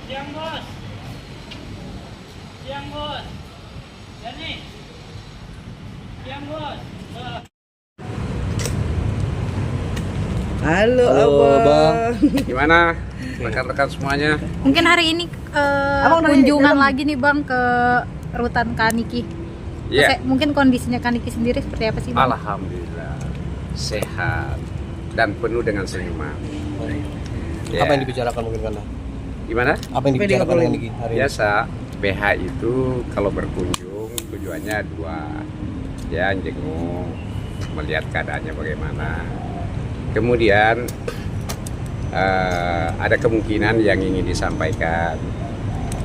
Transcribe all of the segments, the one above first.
Siang bos. Siang bos. Ya nih. Siang bos. Halo, Halo, Abang. Gimana rekan-rekan semuanya? Mungkin hari ini Abang nanya kunjungan dalam. lagi nih Bang ke rutan Kaniki. Iya. Mungkin kondisinya Kaniki sendiri seperti apa sih Bang? Alhamdulillah sehat dan penuh dengan senyuman. Ya. Apa yang dibicarakan mungkin karena? Gimana? Apa yang dibicarakan dengan Niki hari ini? Biasa PH itu kalau berkunjung tujuannya dua, ya jenguk, melihat keadaannya bagaimana. Kemudian ada kemungkinan yang ingin disampaikan.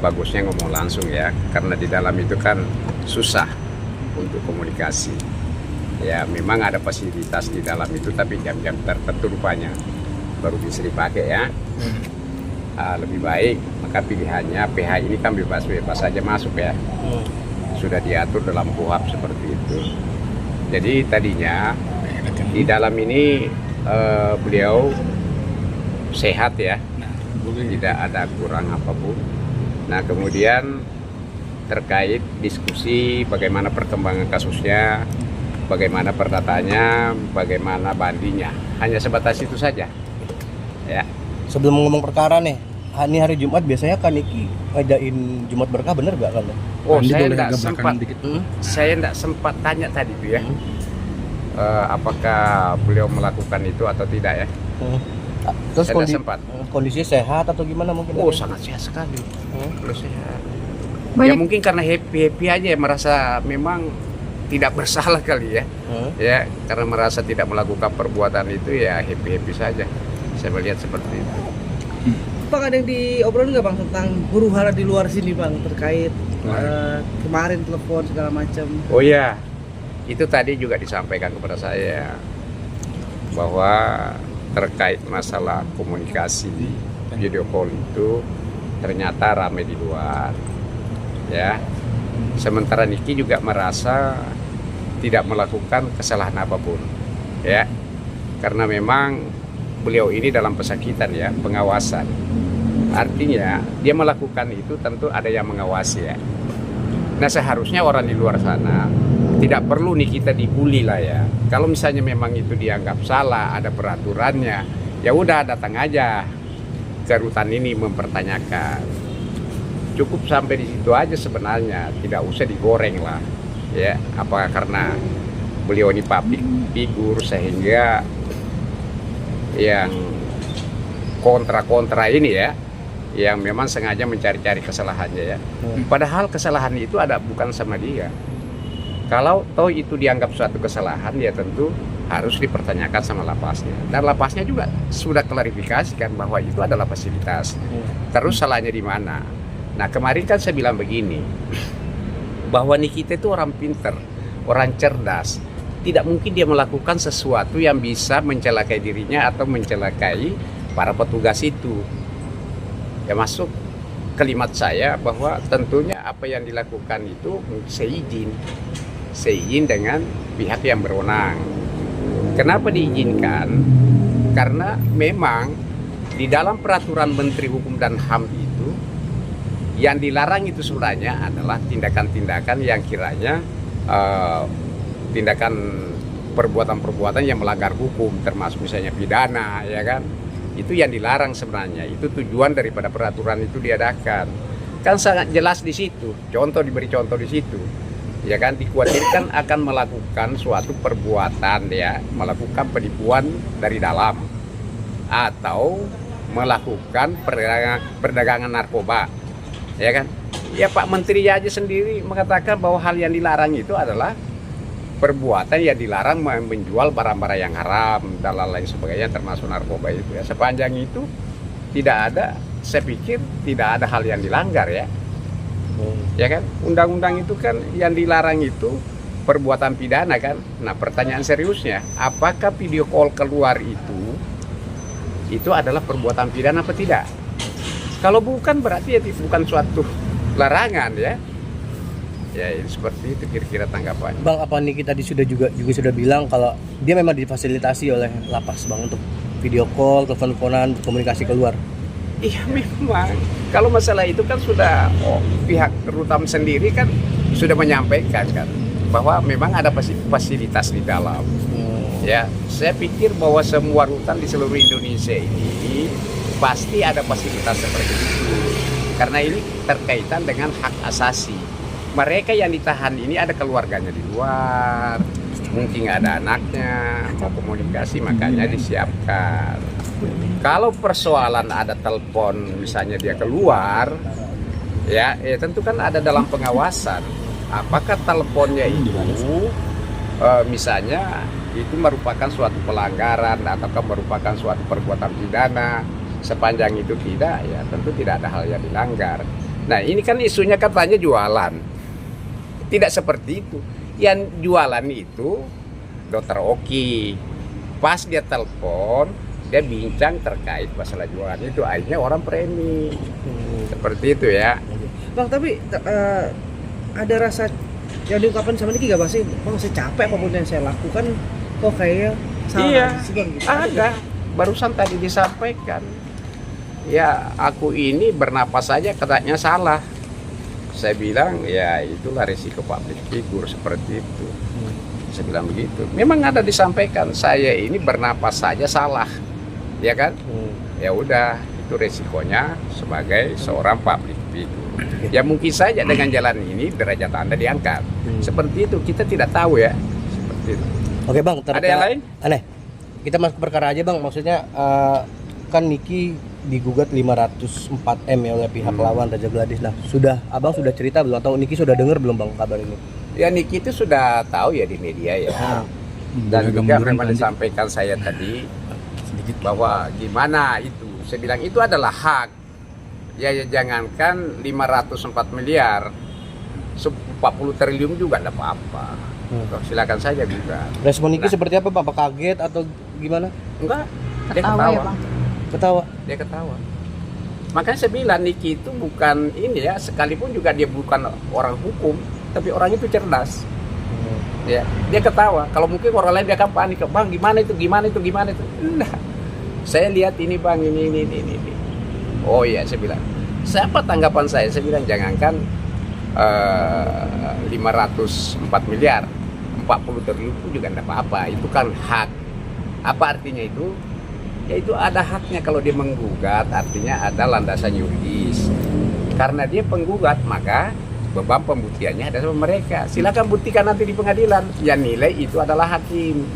Bagusnya ngomong langsung ya, karena di dalam itu kan susah untuk komunikasi. Ya memang ada fasilitas di dalam itu, tapi jam-jam tertentu rupanya baru bisa dipakai ya. Lebih baik, maka pilihannya PH ini kan bebas-bebas saja masuk ya. Sudah diatur dalam KUHP seperti itu. Jadi tadinya di dalam ini beliau sehat ya, tidak ada kurang apapun. Nah kemudian terkait diskusi bagaimana perkembangan kasusnya, bagaimana perdataannya, bagaimana bandingnya, hanya sebatas itu saja ya. Sebelum ngomong perkara nih, ini hari Jumat biasanya kan Niki ngadain Jumat berkah, bener gak kan? Oh, Andi saya boleh tidak gambarkan sempat, dikit? saya tidak sempat tanya tadi tuh ya, apakah beliau melakukan itu atau tidak ya? Terus Saya tidak sempat. kondisinya sehat atau gimana mungkin? Oh, sangat sehat sekali. Beliau sehat. Ya Banyak mungkin karena happy aja ya, merasa memang tidak bersalah kali ya. Ya, karena merasa tidak melakukan perbuatan itu ya happy saja. Saya melihat seperti itu. Bang, ada yang diobrolin nggak Bang tentang huru hara di luar sini Bang, terkait kemarin telepon segala macam? Oh ya, itu tadi juga disampaikan kepada saya bahwa terkait masalah komunikasi video call itu ternyata ramai di luar ya. Sementara Niki juga merasa tidak melakukan kesalahan apapun ya, karena memang beliau ini dalam pesakitan ya, pengawasan. Artinya dia melakukan itu tentu ada yang mengawasi ya. Nah seharusnya orang di luar sana tidak perlu nih kita dibully lah ya. Kalau misalnya memang itu dianggap salah, ada peraturannya, ya udah datang aja ke rutan ini mempertanyakan. Cukup sampai di situ aja sebenarnya, tidak usah digoreng lah ya. Apakah karena beliau ini public figure sehingga yang kontra ini ya, yang memang sengaja mencari-cari kesalahannya ya. Padahal kesalahan itu ada bukan sama dia. Kalau toh itu dianggap suatu kesalahan, ya tentu harus dipertanyakan sama lapasnya. Dan lapasnya juga sudah klarifikasikan bahwa itu adalah fasilitas. Terus salahnya di mana? Nah kemarin kan saya bilang begini, bahwa Nikita itu orang pinter, orang cerdas. Tidak mungkin dia melakukan sesuatu yang bisa mencelakai dirinya atau mencelakai para petugas itu. Ya masuk kalimat saya bahwa tentunya apa yang dilakukan itu seizin dengan pihak yang berwenang. Kenapa diizinkan? Karena memang di dalam peraturan Menteri Hukum dan HAM itu yang dilarang itu sebenarnya adalah tindakan-tindakan yang kiranya tindakan perbuatan-perbuatan yang melanggar hukum, termasuk misalnya pidana, ya kan? Itu yang dilarang sebenarnya. Itu tujuan daripada peraturan itu diadakan. Kan sangat jelas di situ. Diberi contoh di situ. Ya kan, dikhawatirkan akan melakukan suatu perbuatan ya, melakukan penipuan dari dalam atau melakukan perdagangan narkoba. Ya kan? Ya Pak Menteri aja sendiri mengatakan bahwa hal yang dilarang itu adalah perbuatan yang dilarang menjual barang-barang yang haram dan lain sebagainya, termasuk narkoba itu ya. Sepanjang itu tidak ada, saya pikir tidak ada hal yang dilanggar ya. Ya kan, undang-undang itu kan yang dilarang itu perbuatan pidana kan. Nah pertanyaan seriusnya, apakah video call keluar itu adalah perbuatan pidana apa tidak? Kalau bukan berarti ya bukan suatu larangan ya. Ya seperti itu kira-kira tanggapan. Bang, apa Niki tadi juga sudah bilang kalau dia memang difasilitasi oleh lapas Bang untuk video call, telepon-teleponan, komunikasi keluar. Iya memang. Kalau masalah itu kan sudah pihak Rutam sendiri kan sudah menyampaikan kan bahwa memang ada fasilitas di dalam. Ya, saya pikir bahwa semua rutan di seluruh Indonesia ini pasti ada fasilitas seperti itu. Karena ini terkaitan dengan hak asasi. Mereka yang ditahan ini ada keluarganya di luar, mungkin ada anaknya, mau komunikasi makanya disiapkan. Kalau persoalan ada telepon misalnya dia keluar, ya tentu kan ada dalam pengawasan. Apakah teleponnya itu misalnya itu merupakan suatu pelanggaran ataukah merupakan suatu perbuatan pidana? Sepanjang itu tidak, ya tentu tidak ada hal yang dilanggar. Nah ini kan isunya katanya jualan. Tidak seperti itu. Yang jualan itu Dr. Oki. Pas dia telepon, dia bincang terkait masalah jualan itu, akhirnya orang premi. Seperti itu ya. Bang, tapi ada rasa yang diungkapkan sama Niki gak sih? Bang, saya capek apapun yang saya lakukan, kok kayaknya salah. Iya, sih, Bang, gitu. ada. Barusan tadi disampaikan. Ya, aku ini bernapas saja katanya salah. Saya bilang, ya itulah risiko public figure seperti itu. Saya bilang begitu. Memang ada disampaikan, saya ini bernapas saja salah. Ya kan? Ya udah, itu resikonya sebagai seorang public figure. Ya mungkin saja dengan jalan ini derajat Anda diangkat. Seperti itu, kita tidak tahu ya. Seperti itu. Oke Bang, Ada yang lain? Aneh. Kita masuk ke perkara aja Bang. Maksudnya kan Niki digugat 504 M ya oleh pihak lawan Raja Gladys. Nah, Abang sudah cerita belum atau Niki sudah dengar belum Bang kabar ini? Ya Niki itu sudah tahu ya di media ya. Dan juga memang disampaikan saya tadi bahwa gimana itu. Saya bilang itu adalah hak. Ya jangankan 504 miliar, 40 triliun juga tidak apa-apa. Silakan saja juga. Respon Niki seperti apa Bang? Apa kaget atau gimana? Enggak, dia Ketawa ketawa. ya, Bang? Ketawa. Dia ketawa. Makanya saya bilang Niki itu bukan ini ya, sekalipun juga dia bukan orang hukum, tapi orang itu cerdas. Ya, dia ketawa. Kalau mungkin orang lain dia akan panik, Bang gimana itu. Enggak. Saya lihat ini Bang, ini. Oh iya, saya bilang. Siapa tanggapan saya? Saya bilang jangankan 504 miliar, 40 triliun itu juga enggak apa-apa. Itu kan hak. Apa artinya itu? Ya itu ada haknya kalau dia menggugat, artinya ada landasan yuridis. Karena dia penggugat, maka beban pembuktiannya ada sama mereka. Silakan buktikan nanti di pengadilan. Yang nilai itu adalah hakim.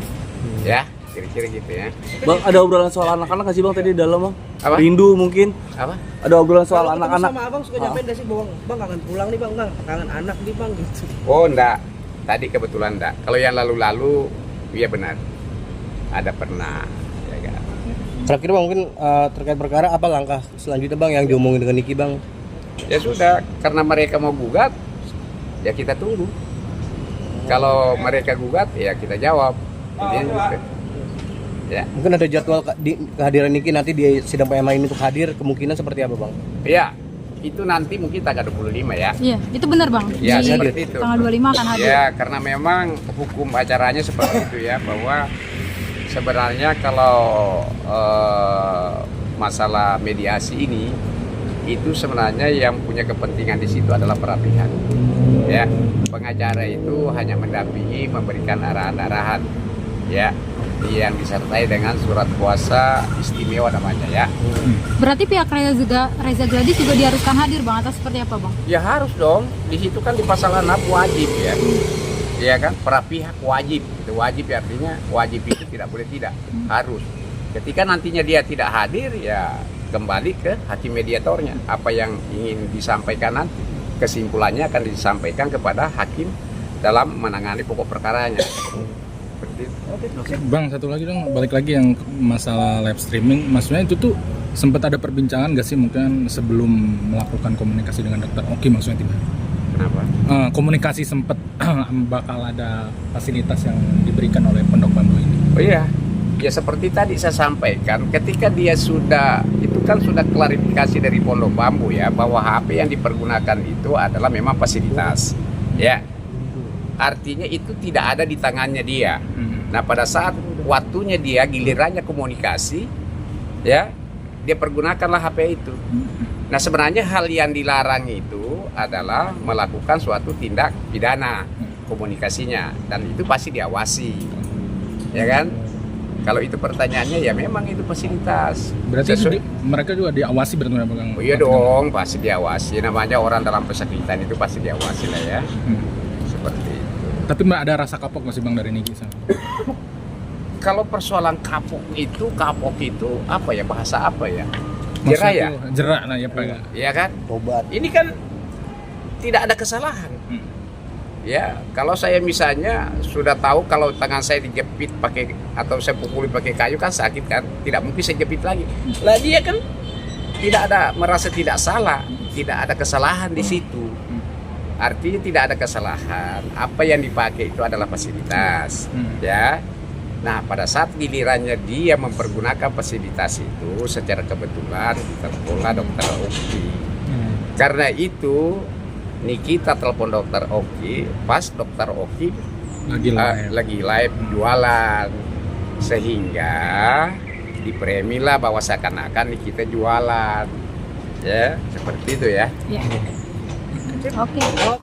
Ya, kira-kira gitu ya. Bang, ada obrolan soal anak-anak nggak sih Bang tadi di dalam Bang? Apa? Rindu mungkin. Apa? Ada obrolan soal Kalau ketemu anak-anak. sama abang suka nyampein gak sih, bang kangen pulang nih bang, kangen anak nih bang gitu. Oh enggak, tadi kebetulan enggak. Kalau yang lalu-lalu, iya benar. Ada pernah. Ya kan? Terakhir Bang, mungkin terkait perkara apa langkah selanjutnya Bang yang diomongin dengan Niki Bang? Ya sudah, karena mereka mau gugat, ya kita tunggu. Kalau mereka gugat, ya kita jawab. Intinya gitu. Ya. Mungkin ada jadwal kehadiran Niki nanti di sidang PMA ini untuk hadir, kemungkinan seperti apa Bang? Ya, itu nanti mungkin tanggal 25 ya. Iya, itu benar Bang. Ya, Di seperti itu. tanggal 25 akan hadir. Ya, karena memang hukum acaranya seperti itu ya, bahwa sebenarnya kalau masalah mediasi ini, itu sebenarnya yang punya kepentingan di situ adalah para pihak. Ya, pengacara itu hanya mendampingi, memberikan arahan-arahan. Ya, yang disertai dengan surat kuasa istimewa namanya ya. Berarti pihak Reza Gladys juga diharuskan hadir Bang, atau seperti apa Bang? Ya harus dong. Di situ kan di pasal 6 wajib ya. Iya kan? Para pihak wajib. Itu wajib ya, artinya wajib itu tidak boleh tidak. Harus. Ketika nantinya dia tidak hadir ya kembali ke hakim mediatornya. Apa yang ingin disampaikan nanti, kesimpulannya akan disampaikan kepada hakim dalam menangani pokok perkaranya. Bang, satu lagi dong, balik lagi yang masalah live streaming. Maksudnya itu tuh sempat ada perbincangan gak sih mungkin sebelum melakukan komunikasi dengan Dr. Oki, maksudnya tidak? Kenapa? Komunikasi sempat bakal ada fasilitas yang diberikan oleh Pondok Bambu ini. Oh iya, ya seperti tadi saya sampaikan, ketika dia sudah, itu kan sudah klarifikasi dari Pondok Bambu ya, bahwa HP yang dipergunakan itu adalah memang fasilitas. Ya, artinya itu tidak ada di tangannya dia. Nah pada saat waktunya dia gilirannya komunikasi, ya dia pergunakanlah HP itu. Nah sebenarnya hal yang dilarang itu adalah melakukan suatu tindak pidana komunikasinya, dan itu pasti diawasi, ya kan? Kalau itu pertanyaannya ya memang itu fasilitas. Berarti mereka juga diawasi berarti Bang? Oh iya dong, pasti diawasi. Namanya orang dalam pesakitan itu pasti diawasi lah ya. Seperti itu. Tapi ada rasa kapok nggak sih Bang dari Niki? Kalau persoalan kapok itu apa ya, bahasa apa ya? Jerah ya? Jerah lah ya Pak. Iya kan? Obat. Ini kan tidak ada kesalahan. Ya, kalau saya misalnya sudah tahu kalau tangan saya dijepit pakai atau saya pukuli pakai kayu kan sakit kan, tidak mungkin saya jepit lagi. Lah dia kan tidak ada merasa tidak salah, tidak ada kesalahan di situ. Artinya tidak ada kesalahan. Apa yang dipakai itu adalah fasilitas, ya. Nah, pada saat gilirannya dia mempergunakan fasilitas itu secara kebetulan ditelepon dokter Oki. Karena itu Nikita telepon dokter Oki pas dokter Oki lagi live jualan, sehingga dipremilah bahwa seakan-akan Nikita jualan, ya seperti itu ya. Oke.